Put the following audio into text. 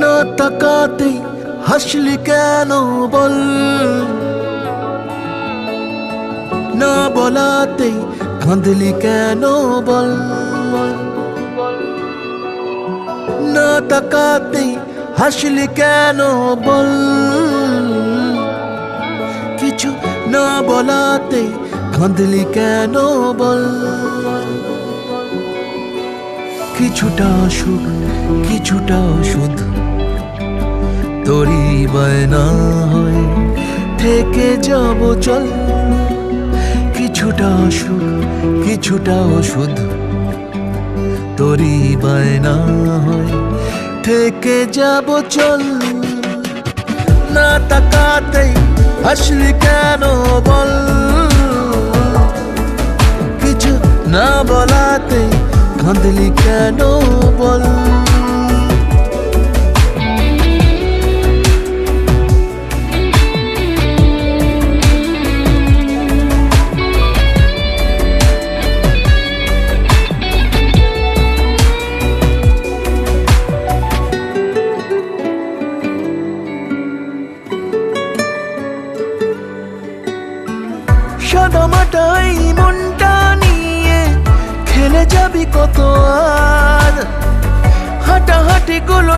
না তাকাতেই হাসলি কেন বল, না বলাতেই কাঁদলি কেন বল, না তাকাতেই হাসলি কেন বল, কিছু না বলাতেই কাঁদলি কেন বল। কিছুটা সুখ কিছুটা ওষুধ তোরই বায়না হয় থেকে যাব চল, কিছুটা সুখ কিছুটা ওষুধ তোরই বায়না হয় থেকে যাব চল। না তাকাতেই হাসলি কেন বল, কিছু না বলাতেই কাঁদলি কেন বল। সাদামাটাই মনটা নিয়ে খেলে যাবি কত আর, হাঁটাহাঁটি গুলো